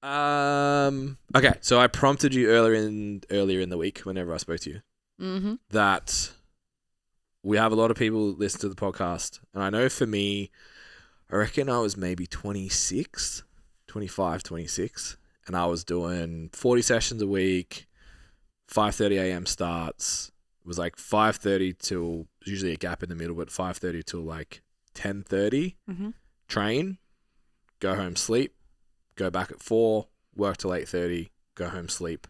Okay, so I prompted you earlier in the week whenever I spoke to you that we have a lot of people listen to the podcast, and I know for me, I reckon I was maybe 26, 25, 26, and I was doing 40 sessions a week, 5:30 a.m. starts. It was like 5:30 till usually a gap in the middle, but 5:30 till like 10:30. Train, go home, sleep, go back at 4, work till 8:30, go home, sleep,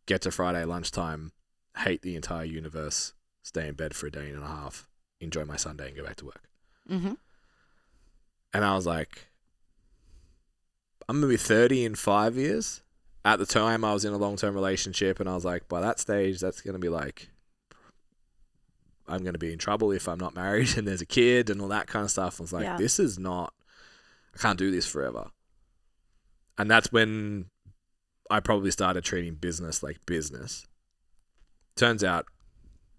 get to Friday lunchtime, hate the entire universe, stay in bed for a day and a half, enjoy my Sunday, and go back to work. And I was like, I'm going to be 30 in 5 years. At the time, I was in a long-term relationship, and I was like, by that stage, that's going to be like, I'm going to be in trouble if I'm not married and there's a kid and all that kind of stuff. I was like, this is not, I can't do this forever. And that's when I probably started treating business like business. Turns out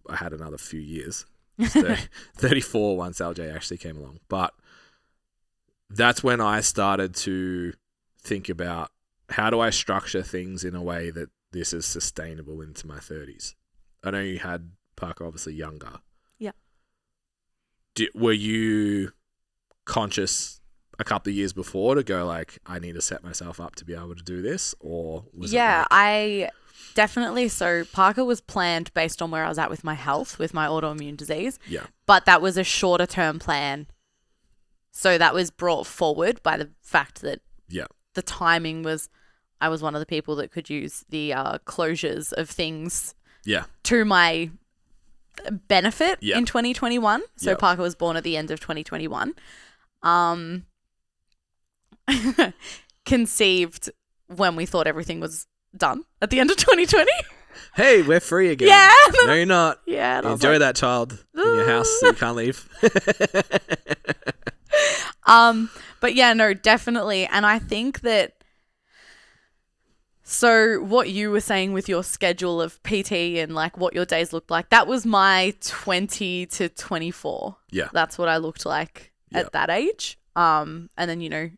I had another few years. 34 once LJ actually came along. But that's when I started to think about how do I structure things in a way that this is sustainable into my 30s. I know you had Parker obviously younger. Yeah. Were you conscious a couple of years before to go like, I need to set myself up to be able to do this? Or was it like... I definitely. So Parker was planned based on where I was at with my health, with my autoimmune disease. Yeah. But that was a shorter term plan. So that was brought forward by the fact that the timing was, I was one of the people that could use the closures of things to my benefit in 2021. So Parker was born at the end of 2021. Conceived when we thought everything was done at the end of 2020. Hey, we're free again. Yeah. No, you're not. Yeah. Enjoy that child in your house so you can't leave. But yeah, no, definitely. And I think that, so what you were saying with your schedule of PT and like what your days looked like, that was my 20 to 24. Yeah. That's what I looked like at that age. And then, you know,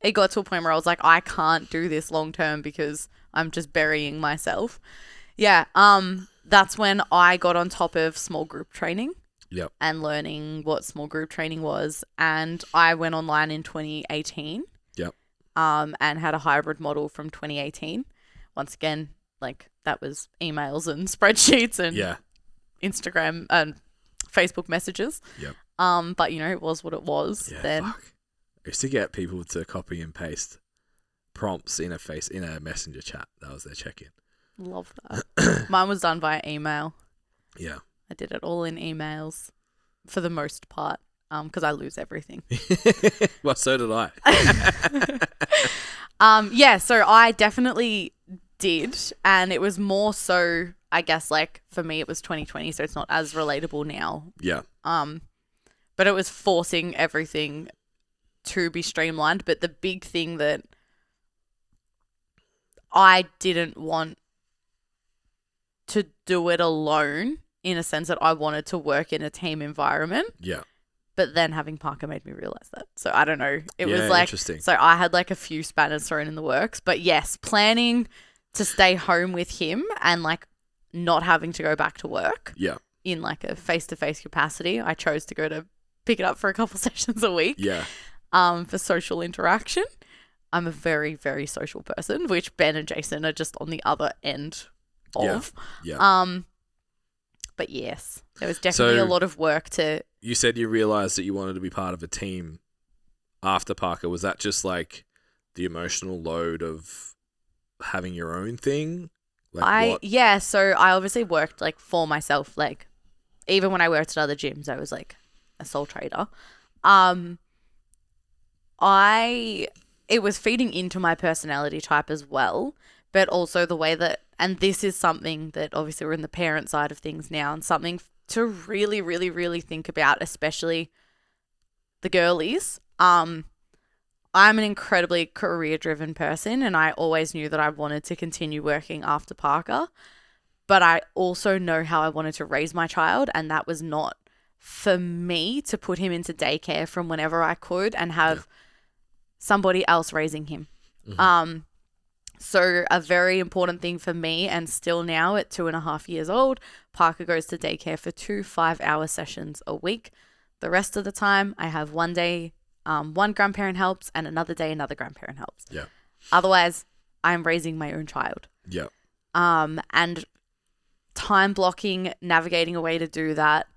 it got to a point where I was like, I can't do this long term because I'm just burying myself. Yeah. That's when I got on top of small group training. Yep. And learning what small group training was. And I went online in 2018. Yep. And had a hybrid model from 2018. Once again, like that was emails and spreadsheets and Instagram and Facebook messages. Yep. But you know, it was what it was then. Fuck. I used to get people to copy and paste prompts in a messenger chat. That was their check-in. Love that. Mine was done via email. Yeah. I did it all in emails for the most part because I lose everything. Well, so did I. So I definitely did. And it was more so, I guess, like for me, it was 2020, so it's not as relatable now. Yeah. But it was forcing everything to be streamlined. But the big thing that I didn't want to do it alone, in a sense that I wanted to work in a team environment. Yeah. But then having Parker made me realize that. So I don't know. It was like, interesting. So I had like a few spanners thrown in the works. But yes, planning to stay home with him and like not having to go back to work. Yeah. In like a face-to-face capacity. I chose to go to pick it up for a couple sessions a week. Yeah. For social interaction. I'm a very, very social person, which Ben and Jason are just on the other end of. Yeah. But yes, there was definitely a lot of work to... You said you realised that you wanted to be part of a team after Parker. Was that just like the emotional load of having your own thing? Like so I obviously worked like for myself. Like even when I worked at other gyms, I was like a sole trader. It was feeding into my personality type as well, but also the way that, and this is something that obviously we're in the parent side of things now, and something to really, really, really think about, especially the girlies. I'm an incredibly career-driven person, and I always knew that I wanted to continue working after Parker, but I also know how I wanted to raise my child, and that was not for me to put him into daycare from whenever I could and have somebody else raising him. So a very important thing for me, and still now at 2.5 years old, Parker goes to daycare for 2 5-hour sessions a week. The rest of the time, I have one day, one grandparent helps, and another day, another grandparent helps. Yeah. Otherwise, I'm raising my own child. Yeah. And time blocking, navigating a way to do that.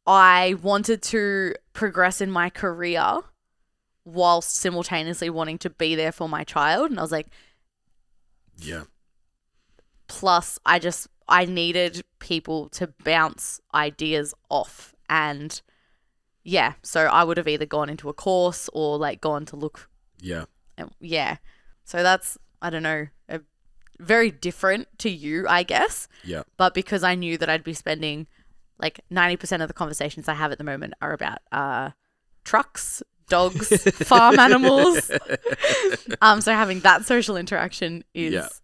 I wanted to progress in my career whilst simultaneously wanting to be there for my child. And I was like, yeah. Plus, I needed people to bounce ideas off. And yeah, so I would have either gone into a course or like gone to look. Yeah. Yeah. So that's, I don't know, very different to you, I guess. Yeah. But because I knew that I'd be spending like 90% of the conversations I have at the moment are about trucks, dogs, farm animals. So having that social interaction is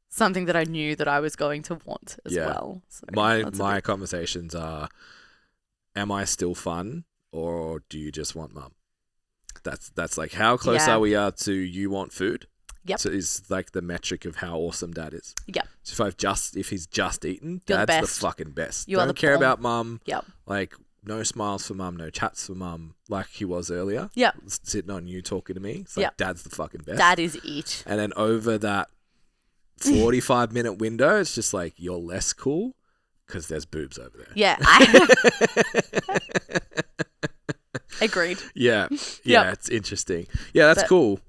something that I knew that I was going to want as well. So my conversations are, am I still fun or do you just want mum? That's like, how close are we to you want food? Yep. So is like the metric of how awesome dad is. Yep. So if he's just eaten, You're dad's the the fucking best. You are Don't the care bomb. about mum. Yep. Like, no smiles for mum, no chats for mum, like he was earlier. Yep. Sitting on you talking to me. It's like, dad's the fucking best. Dad is it. And then over that 45-minute window, it's just like, you're less cool because there's boobs over there. Yeah. Agreed. Yeah. Yeah, it's interesting. Yeah, that's cool.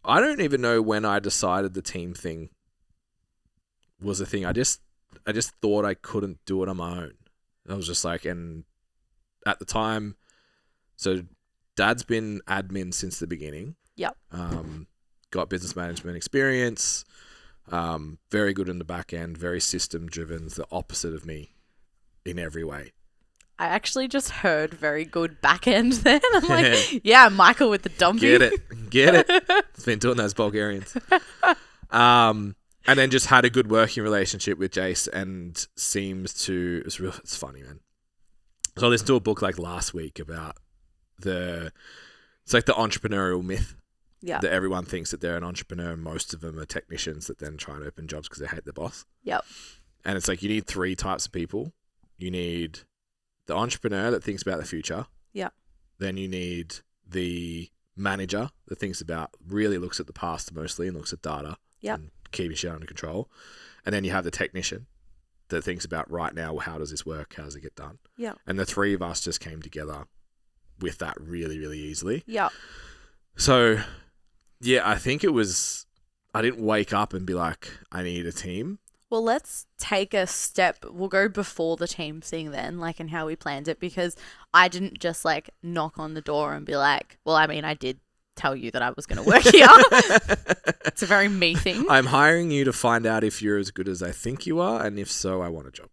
I don't even know when I decided the team thing was a thing. I just thought I couldn't do it on my own. I was just like, and at the time, so dad's been admin since the beginning. Yep. Got business management experience. Very good in the back end, very system driven, the opposite of me in every way. I actually just heard very good back end then. I'm like, yeah, Michael with the dumpy. Get it. It's been doing those Bulgarians. And then just had a good working relationship with Jace and seems to, it's funny, man. So I listened to a book like last week about it's like the entrepreneurial myth. Yeah. That everyone thinks that they're an entrepreneur. Most of them are technicians that then try and open jobs because they hate their boss. Yep. And it's like, you need 3 types of people. You need the entrepreneur that thinks about the future. Yeah. Then you need the manager that really looks at the past mostly and looks at data. Yep. And keeping shit under control. And then you have the technician that thinks about right now, how does this work? How does it get done? Yeah. And the 3 of us just came together with that really, really easily. Yeah. So, yeah, I think I didn't wake up and be like, I need a team. Well, let's take a step. We'll go before the team thing then, like, and how we planned it, because I didn't just like knock on the door and be like, well, I mean, I did tell you that I was going to work here. It's a very me thing. I'm hiring you to find out if you're as good as I think you are, and if so, I want a job.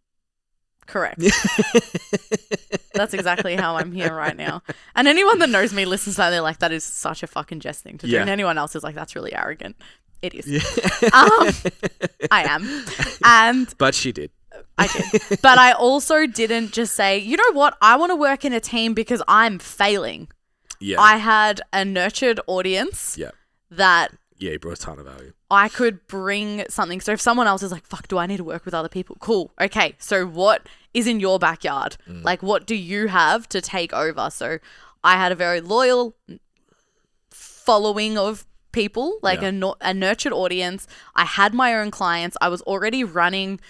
Correct. That's exactly how I'm here right now. And anyone that knows me listens to that, they're like, that is such a fucking Jess thing to do. Yeah. And anyone else is like, that's really arrogant. It is. Yeah. I am. And but she did. I did. But I also didn't just say, you know what? I want to work in a team because I'm failing. Yeah. I had a nurtured audience that you brought a ton of value. I could bring something. So if someone else is like, fuck, do I need to work with other people? Cool. Okay. So what is in your backyard? Like, what do you have to take over? So I had a very loyal following of people, like a nurtured audience. I had my own clients. I was already running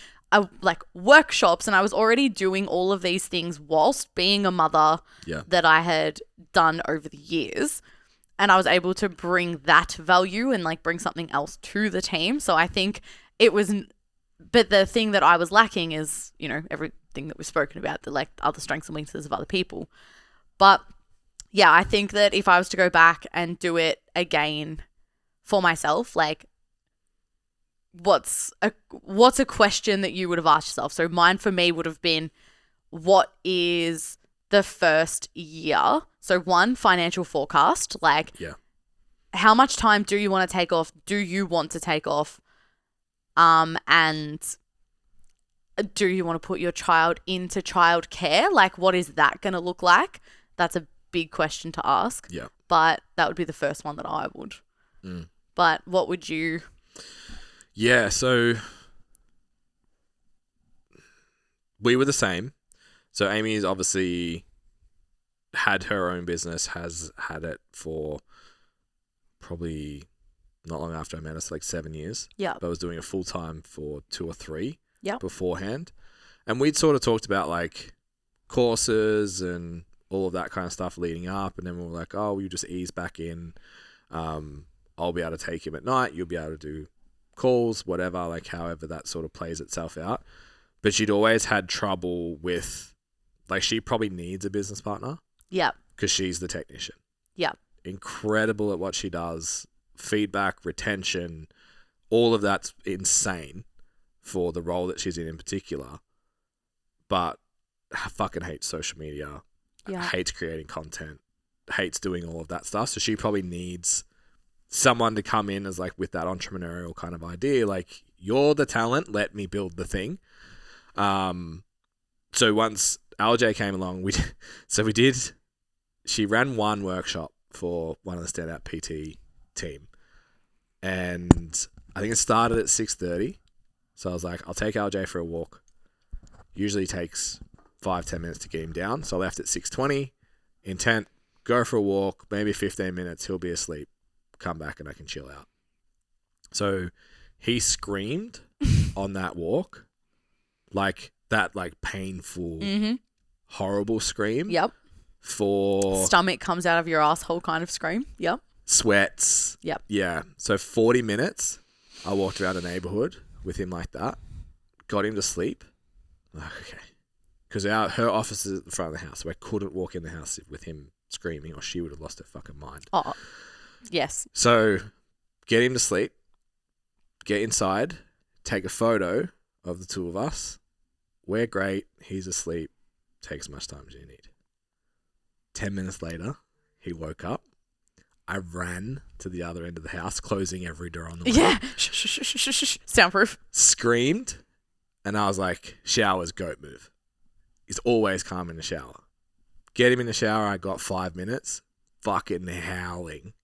like workshops, and I was already doing all of these things whilst being a mother that I had done over the years. And I was able to bring that value and like bring something else to the team. So I think it was, but the thing that I was lacking is, you know, everything that we've spoken about, the like other strengths and weaknesses of other people. But yeah, I think that if I was to go back and do it again for myself, like what's a question that you would have asked yourself? So mine for me would have been, what is the first year? So 1, financial forecast, like how much time do you want to take off? Do you want to take off? And do you want to put your child into childcare? Like, what is that going to look like? That's a big question to ask. Yeah. but that would be the first one that I would. Mm. But what would you? Yeah, so we were the same. So Amy's obviously had her own business, has had it for probably not long after I met us, like 7 years. Yeah. But I was doing it full time for 2 or 3 Yep. beforehand. And we'd sort of talked about like courses and all of that kind of stuff leading up. And then we were like, oh, you just ease back in. I'll be able to take him at night. You'll be able to do calls, whatever, like however that sort of plays itself out. But she'd always had trouble with, like, she probably needs a business partner Yep. because she's the technician. Yep. Incredible at what she does. Feedback, retention, all of that's insane for the role that she's in particular. But fucking hates social media, Yeah. hates creating content, hates doing all of that stuff. So she probably needs someone to come in as like with that entrepreneurial kind of idea. Like, you're the talent, let me build the thing. So once LJ came along, she ran one workshop for one of the standout PT team. And I think it started at 6:30. So I was like, I'll take LJ for a walk. Usually takes 5-10 minutes to get him down. So I left at 6:20. Intent, go for a walk, maybe 15 minutes, he'll be asleep. Come back and I can chill out. So he screamed on that walk, like that, like painful, horrible scream. Yep. For Stomach comes out of your asshole kind of scream. Yep. Sweats. Yep. Yeah. So 40 minutes, I walked around the neighborhood with him like that, got him to sleep. Like, okay. Because her office is at the front of the house, so I couldn't walk in the house with him screaming or she would have lost her fucking mind. Oh, yes. So get him to sleep, get inside, take a photo of the two of us. We're great. He's asleep. Take as much time as you need. 10 minutes later, he woke up. I ran to the other end of the house, closing every door on the way. Yeah. Shh. Soundproof. Screamed, and I was like, shower's goat move. He's always calm in the shower. Get him in the shower, I got 5 minutes, fucking howling.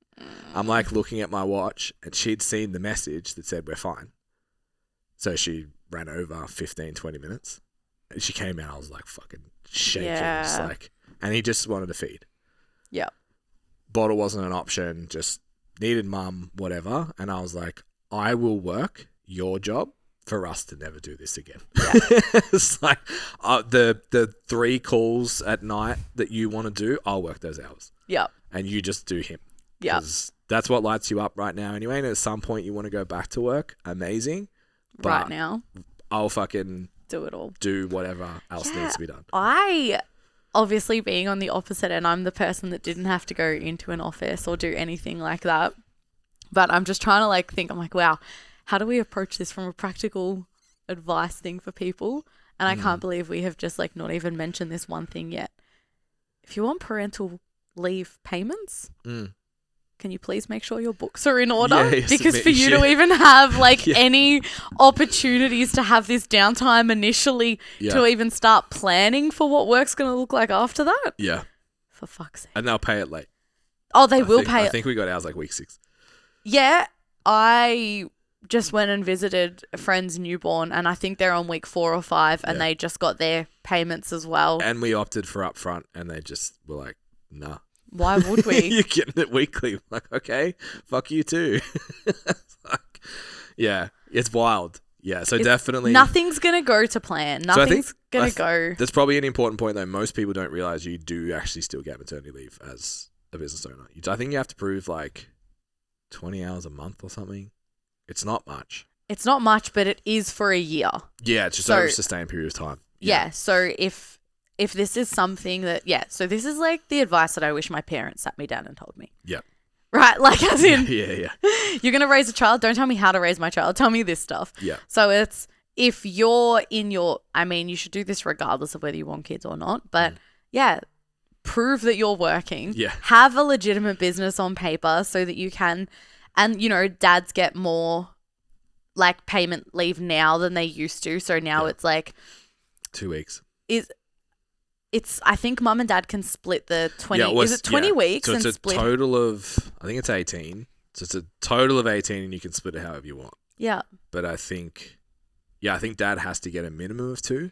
I'm like looking at my watch, and she'd seen the message that said, we're fine. So she ran over 15, 20 minutes. And she came out, I was like fucking shaking. Yeah. Just like, and he just wanted to feed. Yeah. Bottle wasn't an option, just needed mum, whatever. And I was like, I will work your job for us to never do this again. Yeah. It's like the 3 calls at night that you want to do, I'll work those hours. Yep. And you just do him. Yep. Because that's what lights you up right now anyway. And at some point you want to go back to work, amazing. But Right now. I'll fucking Do it all. do whatever else needs to be done. I, obviously being on the opposite end, I'm the person that didn't have to go into an office or do anything like that. But I'm just trying to like think, I'm like, wow, how do we approach this from a practical advice thing for people? And I can't believe we have just like not even mentioned this one thing yet. If you want parental leave payments, can you please make sure your books are in order? Yeah, because for you to even have like any opportunities to have this downtime initially to even start planning for what work's going to look like after that. Yeah. For fuck's sake. And they'll pay it late. Oh, they will pay I it. think we got ours like week 6. Yeah, I just went and visited a friend's newborn and I think they're on week 4 or 5 and they just got their payments as well. And we opted for upfront and they just were like, nah. Why would we? You're getting it weekly. Like, okay, fuck you too. It's like, yeah, it's wild. Yeah, so definitely. Nothing's going to go to plan. Nothing's going to go. That's probably an important point though. Most people don't realize you do actually still get maternity leave as a business owner. I think you have to prove like 20 hours a month or something. It's not much. It's not much, but it is for a year. Yeah, it's just over a sustained period of time. Yeah, so if this is something that, so this is like the advice that I wish my parents sat me down and told me. Yeah. Right? Like as in, Yeah. You're going to raise a child. Don't tell me how to raise my child. Tell me this stuff. Yeah. So it's, if you're in your, I mean, you should do this regardless of whether you want kids or not, but prove that you're working. Yeah. Have a legitimate business on paper so that you can, and you know, dads get more like payment leave now than they used to. So now it's like 2 weeks. I think mum and dad can split the 20. Yeah, Is it 20 weeks So it's and a split? total of, I think it's 18. So it's a total of 18 and you can split it however you want. Yeah. But I think dad has to get a minimum of 2.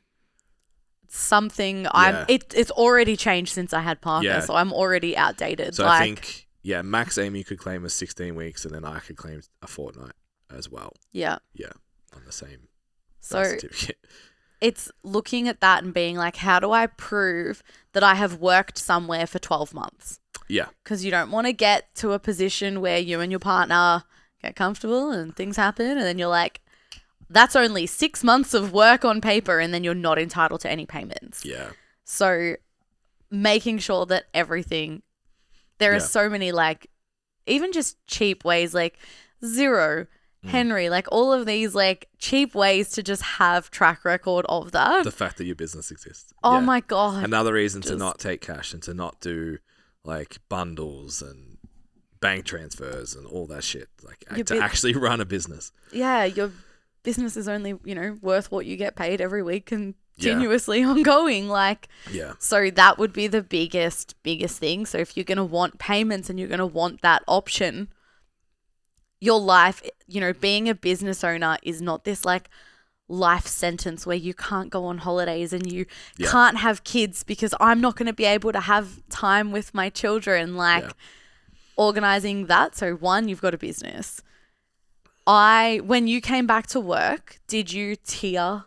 Something Yeah. it's already changed since I had Parker, Yeah. so I'm already outdated. So like, I think, max Amy could claim was 16 weeks and then I could claim a fortnight as well. yeah. Yeah, on the same So birth certificate. it's looking at that and being like, how do I prove that I have worked somewhere for 12 months? Yeah, Because you don't want to get to a position where you and your partner get comfortable and things happen, and then you're like, that's only 6 months of work on paper, and then you're not entitled to any payments. yeah, So making sure that everything, there are Yeah. so many, like, even just cheap ways, like Zero, Henry, like all of these like cheap ways to just have track record of that. the fact that your business exists. Oh Yeah. my God. Another reason to Just- not take cash and to not do like bundles and bank transfers and all that shit. Like Your to bit- actually run a business. Yeah, your business is only, worth what you get paid every week continuously ongoing. Like, Yeah, so that would be the biggest thing. So if you're going to want payments and you're going to want that option, your life, being a business owner is not this like life sentence where you can't go on holidays and you Yeah. can't have kids because I'm not going to be able to have time with my children. Like, Yeah. organizing that. So one, you've got a business. When you came back to work, did you tier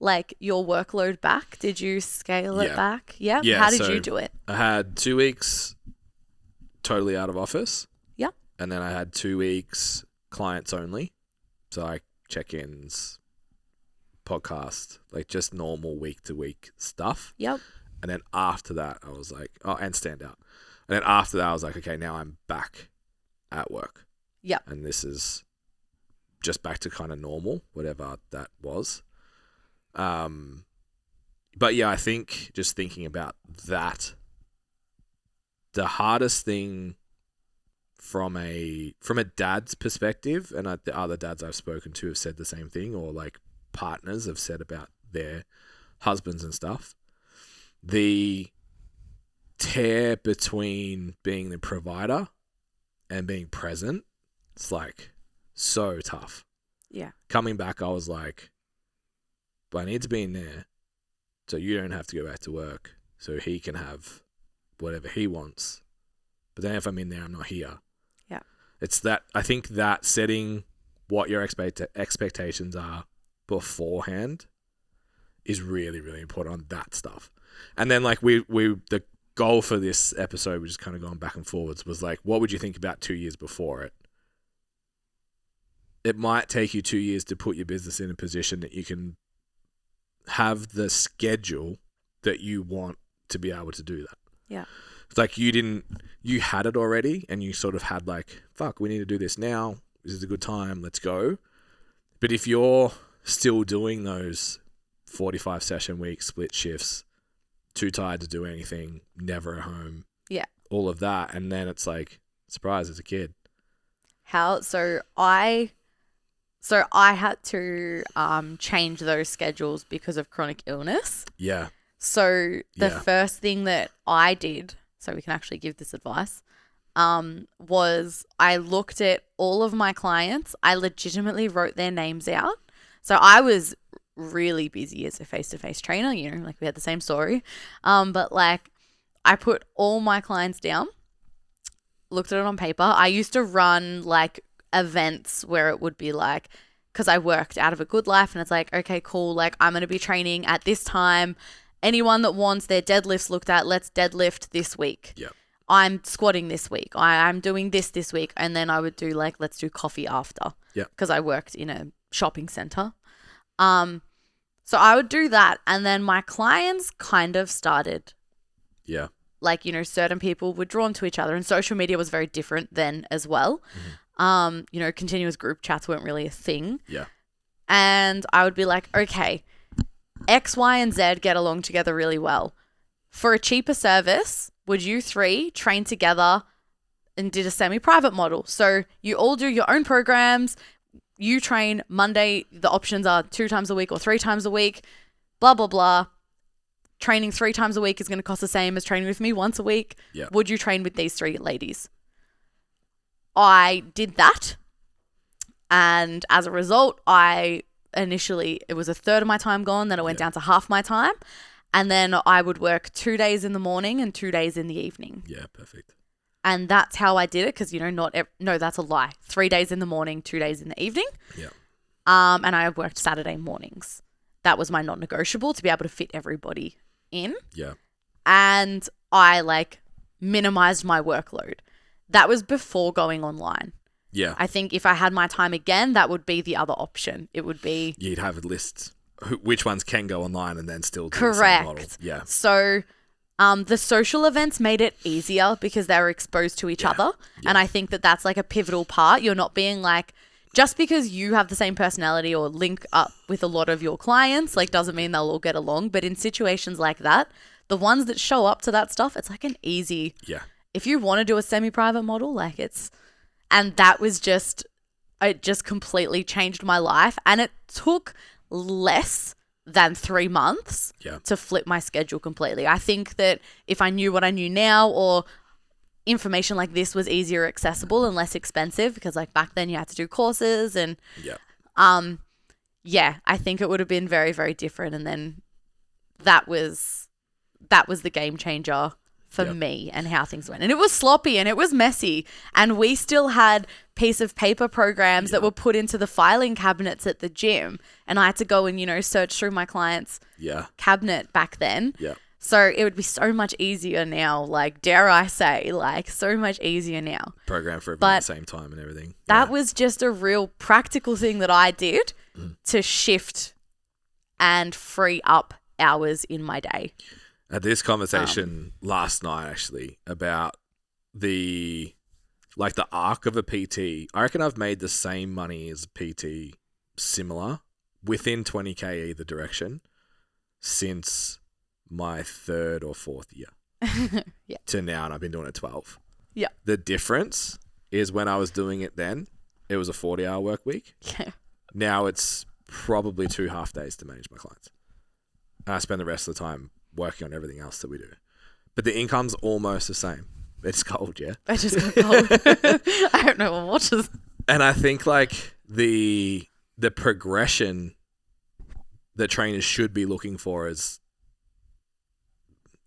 like your workload back? Did you scale it Yeah. back? Yeah. Yeah, How did so- you do it? I had 2 weeks totally out of office. Yeah. And then I had 2 weeks clients only. So like check-ins, podcast, like just normal week to week stuff. Yep. And then after that, I was like, and stand out. And then after that, I was like, okay, now I'm back at work. Yep. And this is just back to kind of normal, whatever that was. But yeah, I think just thinking about that, the hardest thing from a dad's perspective, and the other dads I've spoken to have said the same thing, or like partners have said about their husbands and stuff, the tear between being the provider and being present, it's like so tough. Yeah. Coming back, I was like, but I need to be in there so you don't have to go back to work, so he can have whatever he wants. But then if I'm in there, I'm not here. Yeah. It's that, I think that setting what your expectations are beforehand is really, really important on that stuff. And then like the goal for this episode, which is kind of going back and forwards, was like, what would you think about 2 years before it? It might take you 2 years to put your business in a position that you can have the schedule that you want to be able to do that. Yeah. It's like you had it already and you sort of had like, fuck, we need to do this now. This is a good time. Let's go. But if you're still doing those 45 session weeks, split shifts, too tired to do anything, never at home. Yeah. All of that. And then it's like, surprise, as a kid. So I had to change those schedules because of chronic illness. Yeah. So the Yeah. first thing that I did, so we can actually give this advice, was I looked at all of my clients. I legitimately wrote their names out. So I was really busy as a face-to-face trainer, like we had the same story. But like I put all my clients down, looked at it on paper. I used to run like events where it would be like, because I worked out of a Good Life and it's like, okay, cool. Like I'm going to be training at this time. Anyone that wants their deadlifts looked at, let's deadlift this week. Yep. I'm squatting this week. I'm doing this week. And then I would do like, let's do coffee after. Yeah. Because I worked in a shopping center. So I would do that. And then my clients kind of started, Yeah. like, certain people were drawn to each other, and social media was very different then as well. Continuous group chats weren't really a thing. Yeah. And I would be like, okay, X, Y, and Z get along together really well. For a cheaper service, would you three train together and did a semi-private model? So you all do your own programs. You train Monday. The options are 2 times a week or 3 times a week, blah, blah, blah. training 3 times a week is going to cost the same as training with me once a week. Yeah. Would you train with these 3 ladies? I did that. And as a result, it was a third of my time gone. Then it went down to half my time. And then I would work 2 days in the morning and 2 days in the evening. Yeah, perfect. And that's how I did it because, no, that's a lie. 3 days in the morning, 2 days in the evening. Yeah. And I worked Saturday mornings. That was my non-negotiable to be able to fit everybody in. Yeah. And I minimized my workload. That was before going online. Yeah. I think if I had my time again, that would be the other option. It would be... You'd have a list which ones can go online and then still do correct. the same model. Yeah. So the social events made it easier because they were exposed to each other. Yeah. And I think that that's a pivotal part. You're not being just because you have the same personality or link up with a lot of your clients, doesn't mean they'll all get along. But in situations like that, the ones that show up to that stuff, it's an easy... Yeah. If you want to do a semi-private model, it's... And that was it just completely changed my life. And it took less than 3 months to flip my schedule completely. I think that if I knew what I knew now, or information like this was easier accessible and less expensive, because back then you had to do courses and I think it would have been very, very different. And then that was the game changer for me and how things went. And it was sloppy and it was messy. And we still had piece of paper programs that were put into the filing cabinets at the gym. And I had to go and, search through my client's cabinet back then. Yeah. So it would be so much easier now, dare I say, so much easier now. Program for everyone at the same time and everything. That was just a real practical thing that I did to shift and free up hours in my day. Had this conversation last night actually about the arc of a PT. I reckon I've made the same money as a PT, similar, within 20K either direction, since my 3rd or 4th year. To now, and I've been doing it 12. Yeah. The difference is when I was doing it then, it was a 40-hour work week. Yeah. Now it's probably 2 half days to manage my clients. And I spend the rest of the time working on everything else that we do. But the income's almost the same. It's cold, yeah? I just got cold. I don't know what watches. And I think the progression that trainers should be looking for is,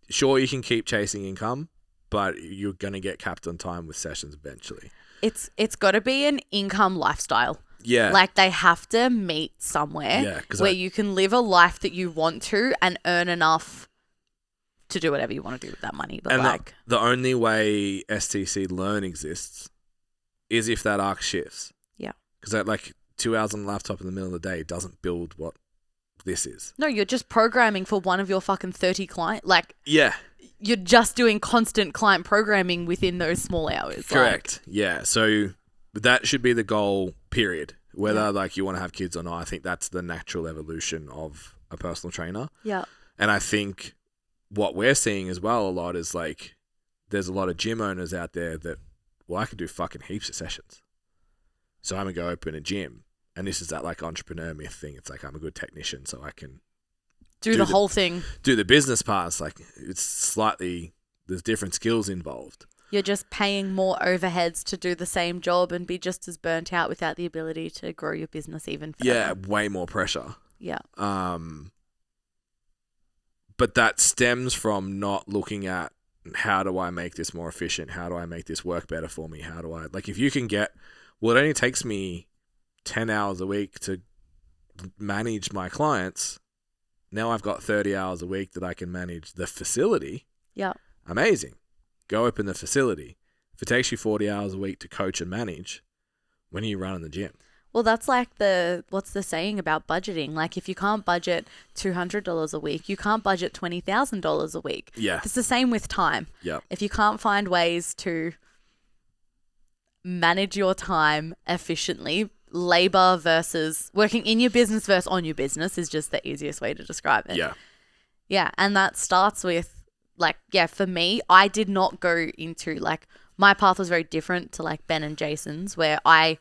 sure, you can keep chasing income, but you're going to get capped on time with sessions eventually. It's got to be an income lifestyle. Yeah. They have to meet somewhere where you can live a life that you want to and earn enough to do whatever you want to do with that money. But and the only way STC Learn exists is if that arc shifts. Yeah. Because 2 hours on the laptop in the middle of the day doesn't build what this is. No, you're just programming for one of your fucking 30 clients. Yeah. You're just doing constant client programming within those small hours. Correct. Yeah. So that should be the goal, period. Whether you want to have kids or not, I think that's the natural evolution of a personal trainer. Yeah. And I think what we're seeing as well a lot is there's a lot of gym owners out there that, I could do fucking heaps of sessions. So I'm going to go open a gym. And this is that entrepreneur myth thing. It's I'm a good technician, so I can do the whole thing. Do the business parts. It's slightly, there's different skills involved. You're just paying more overheads to do the same job and be just as burnt out without the ability to grow your business even further. Yeah, way more pressure. Yeah. But that stems from not looking at, how do I make this more efficient? How do I make this work better for me? How do I, if you can get, it only takes me 10 hours a week to manage my clients. Now I've got 30 hours a week that I can manage the facility. Yeah. Amazing. Go open the facility. If it takes you 40 hours a week to coach and manage, when are you running the gym? Well, that's what's the saying about budgeting? If you can't budget $200 a week, you can't budget $20,000 a week. Yeah. It's the same with time. Yeah. If you can't find ways to manage your time efficiently, labor versus working in your business versus on your business is just the easiest way to describe it. Yeah. Yeah. And that starts with for me, I did not go into my path was very different to Ben and Jason's, where I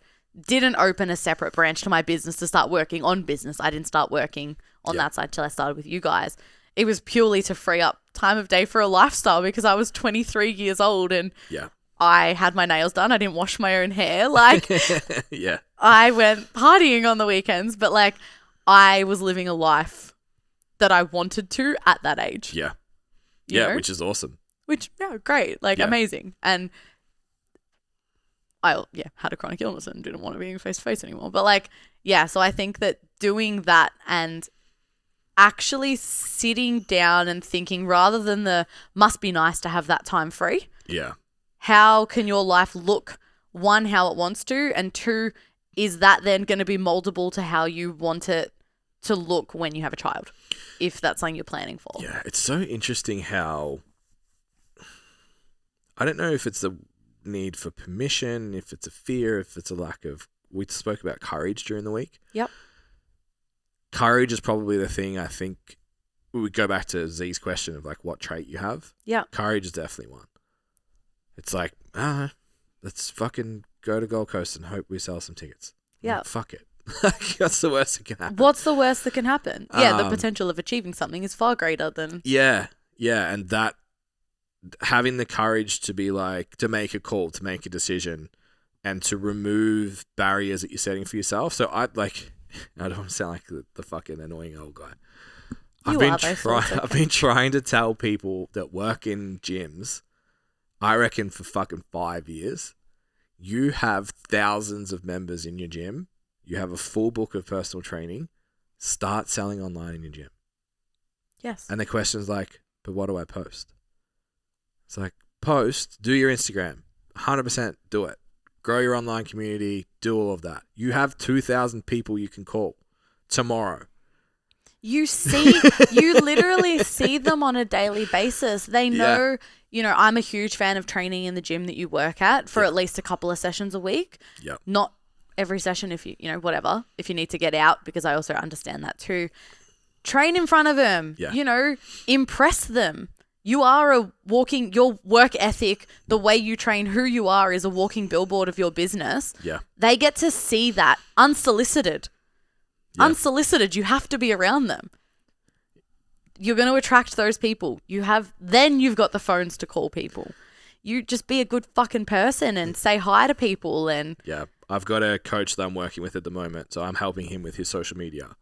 didn't open a separate branch to my business to start working on business. I didn't start working on that side till I started with you guys. it was purely to free up time of day for a lifestyle because I was 23 years old and Yeah. I had my nails done. I didn't wash my own hair. Like, Yeah. I went partying on the weekends, but like, I was living a life that I wanted to at that age. Yeah. You Yeah, know? which is awesome. Which, yeah, great. Like, Yeah. amazing. And I, had a chronic illness and didn't want to be face to face anymore. But like, yeah, so I think that doing that and actually sitting down and thinking rather than the must be nice to have that time free, Yeah. how can your life look, one, how it wants to, and two, is that then going to be moldable to how you want it to look when you have a child, if that's something you're planning for? Yeah, it's so interesting how I don't know if it's a need for permission, if it's a fear, if it's a lack of. We spoke about courage during the week. Yep. Courage is probably the thing I think we would go back to Z's question of like what trait you have. Yeah. Courage is definitely one. It's like, let's fucking go to Gold Coast and hope we sell some tickets. Yeah. Like, fuck it. That's the worst that can happen. What's the worst that can happen? Yeah, the Um, potential of achieving something is far greater than. Yeah, and that having the courage to be like to make a call, to make a decision, and to remove barriers that you're setting for yourself. So I don't want to sound like the fucking annoying old guy. I've been trying to tell people that work in gyms, I reckon for fucking 5 years, you have thousands of members in your gym. You have a full book of personal training. Start selling online in your gym. Yes. And the question's like, but what do I post? It's like, post, do your Instagram. 100% do it. Grow your online community, do all of that. You have 2,000 people you can call tomorrow. You literally see them on a daily basis. They know, I'm a huge fan of training in the gym that you work at for at least a couple of sessions a week. Yeah. Not every session if whatever, if you need to get out, because I also understand that too. Train in front of them, impress them. You are your work ethic, the way you train, who you are is a walking billboard of your business. Yeah. They get to see that unsolicited. Yeah. Unsolicited, you have to be around them. You're going to attract those people. Then you've got the phones to call people. You just be a good fucking person and say hi to people and... Yeah. I've got a coach that I'm working with at the moment, so I'm helping him with his social media.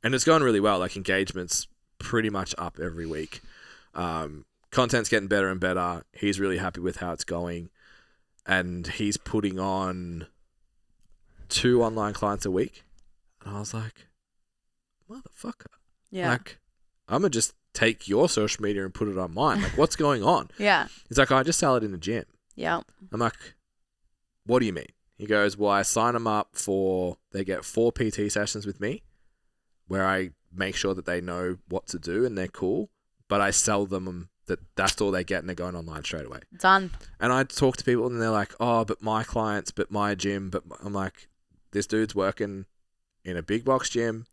And it's going really well. Like, engagement's pretty much up every week. Content's getting better and better. He's really happy with how it's going. And he's putting on 2 online clients a week. And I was like, motherfucker. Yeah. Like, I'm going to just take your social media and put it on mine. Like, what's going on? Yeah. He's like, I just sell it in the gym. Yeah. I'm like, what do you mean? He goes, well, I sign them up they get 4 PT sessions with me where I make sure that they know what to do and they're cool, but I sell them that's all they get and they're going online straight away. Done. And I talk to people and they're like, oh, but my clients, but my gym, but I'm like, this dude's working in a big box gym,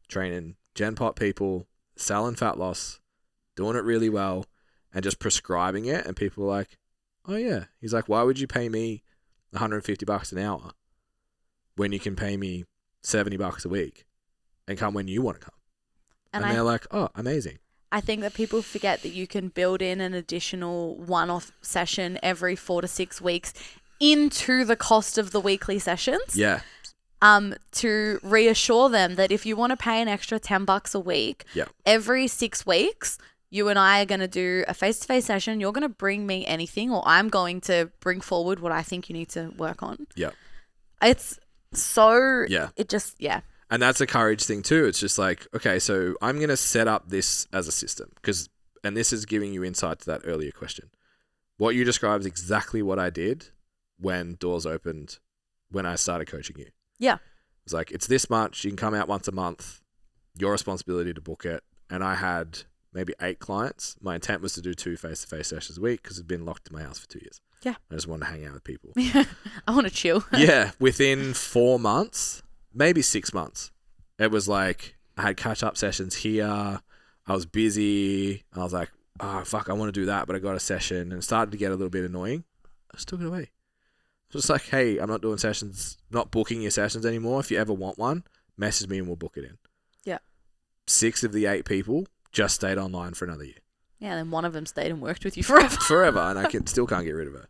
training Gen Pop people, selling fat loss, doing it really well, and just prescribing it. And people are like, oh yeah. He's like, why would you pay me $150 an hour when you can pay me $70 a week and come when you want to come? And they're like, oh, amazing. I think that people forget that you can build in an additional one-off session every 4 to 6 weeks into the cost of the weekly sessions. Yeah. To reassure them that if you want to pay an extra $10 a week, every 6 weeks, you and I are going to do a face-to-face session. You're going to bring me anything, or I'm going to bring forward what I think you need to work on. Yeah. It's so, And that's a courage thing too. It's just like, okay, so I'm going to set up this as a system and this is giving you insight to that earlier question. What you described is exactly what I did when doors opened, when I started coaching you. Yeah. It's like, it's this much. You can come out once a month. Your responsibility to book it. And I had maybe 8 clients. My intent was to do 2 face-to-face sessions a week because I'd been locked in my house for 2 years. Yeah. I just wanted to hang out with people. I want to chill. Yeah. Within 4 months, maybe 6 months, it was like I had catch-up sessions here. I was busy. I was like, oh, fuck, I want to do that, but I got a session. And it started to get a little bit annoying. I just took it away. Just like, hey, I'm not doing sessions, not booking your sessions anymore. If you ever want one, message me and we'll book it in. Yeah. 6 of the 8 people just stayed online for another year. Yeah, then one of them stayed and worked with you forever. Forever, and I still can't get rid of her.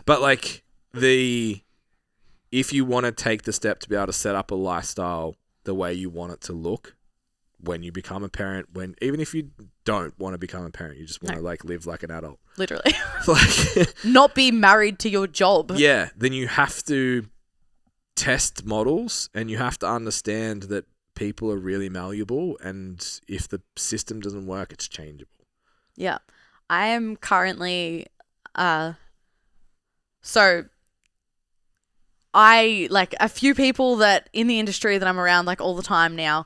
But like if you want to take the step to be able to set up a lifestyle the way you want it to look when you become a parent, even if you don't want to become a parent, you just want to like live like an adult. Literally. Like not be married to your job. Yeah, then you have to test models and you have to understand that people are really malleable, and if the system doesn't work, it's changeable. Yeah. I am currently so I like a few people that in the industry that I'm around like all the time now.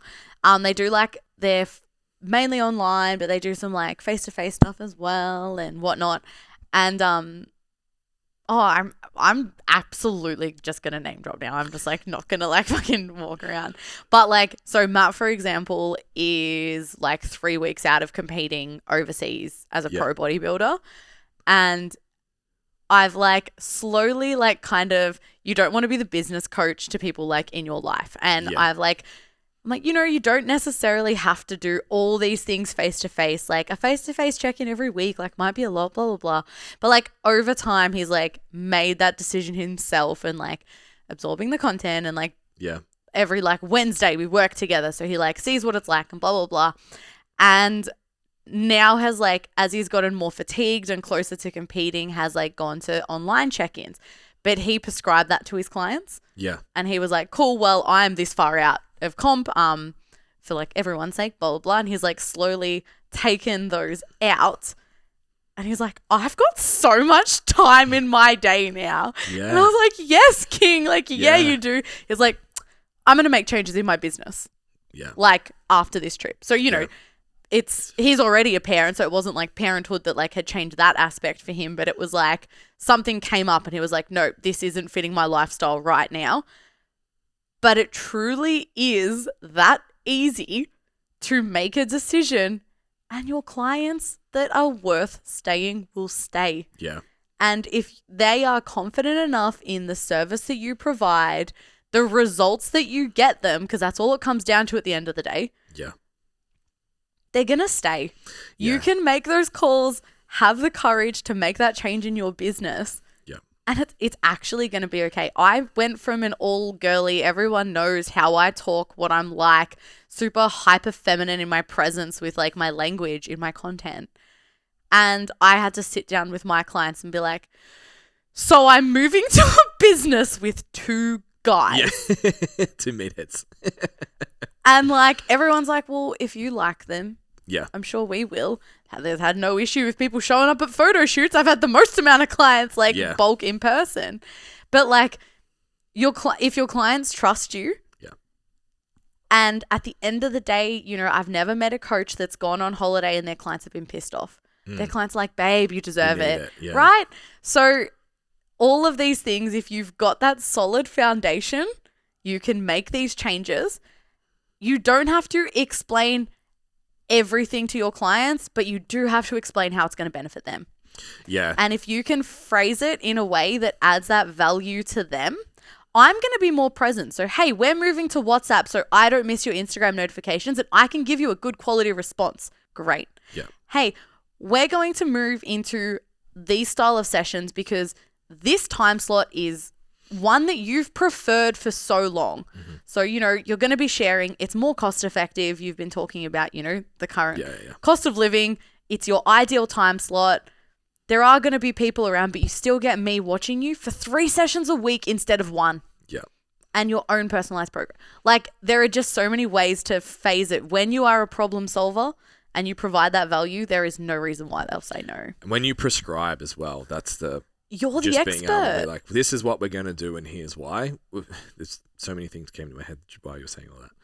They do like they're mainly online, but they do some like face-to-face stuff as well and whatnot. And I'm absolutely just gonna name drop now. I'm just like not gonna like fucking walk around. But like, so Matt, for example, is like 3 weeks out of competing overseas as a pro bodybuilder, and I've like slowly like kind of, you don't want to be the business coach to people like in your life, and I'm like, you don't necessarily have to do all these things face to face. Like a face to face check in every week, like might be a lot, blah, blah, blah. But like over time, he's like made that decision himself and like absorbing the content and like every like Wednesday we work together. So he like sees what it's like and blah, blah, blah. And now has like, as he's gotten more fatigued and closer to competing, has like gone to online check-ins. But he prescribed that to his clients. Yeah. And he was like, cool, well, I'm this far out of comp for like everyone's sake, blah, blah, blah. And he's like slowly taken those out. And he's like, I've got so much time in my day now. Yeah. And I was like, yes, King. Like, yeah, you do. He's like, I'm going to make changes in my business. Yeah. Like after this trip. So, you know, he's already a parent, so it wasn't like parenthood that like had changed that aspect for him, but it was like something came up and he was like, no, this isn't fitting my lifestyle right now. But it truly is that easy to make a decision, and your clients that are worth staying will stay. Yeah. And if they are confident enough in the service that you provide, the results that you get them, because that's all it comes down to at the end of the day. Yeah. They're going to stay. Yeah. You can make those calls, have the courage to make that change in your business. Yeah. And it's actually going to be okay. I went from an all girly, everyone knows how I talk, what I'm like, super hyper feminine in my presence with like my language in my content. And I had to sit down with my clients and be like, so I'm moving to a business with 2 guys. Yeah. 2 meatheads. And like everyone's like, well, if you like them, I'm sure we will. They've had no issue with people showing up at photo shoots. I've had the most amount of clients like bulk in person. But like if your clients trust you, and at the end of the day, you know, I've never met a coach that's gone on holiday and their clients have been pissed off. Their clients are like, babe, you deserve it. Yeah. Right? So all of these things, if you've got that solid foundation, you can make these changes. You don't have to explain everything to your clients, but you do have to explain how it's going to benefit them. Yeah. And if you can phrase it in a way that adds that value to them, I'm going to be more present. So, hey, we're moving to WhatsApp so I don't miss your Instagram notifications and I can give you a good quality response. Great. Yeah. Hey, we're going to move into these style of sessions because this time slot is one that you've preferred for so long. Mm-hmm. So, you know, you're going to be sharing. It's more cost effective. You've been talking about, you know, the current cost of living. It's your ideal time slot. There are going to be people around, but you still get me watching you for 3 sessions a week instead of 1. Yeah. And your own personalized program. Like, there are just so many ways to phase it. When you are a problem solver and you provide that value, there is no reason why they'll say no. And when you prescribe as well, that's the... You're the expert. Being able to be like, this is what we're going to do and here's why. There's so many things came to my head while you were saying all that.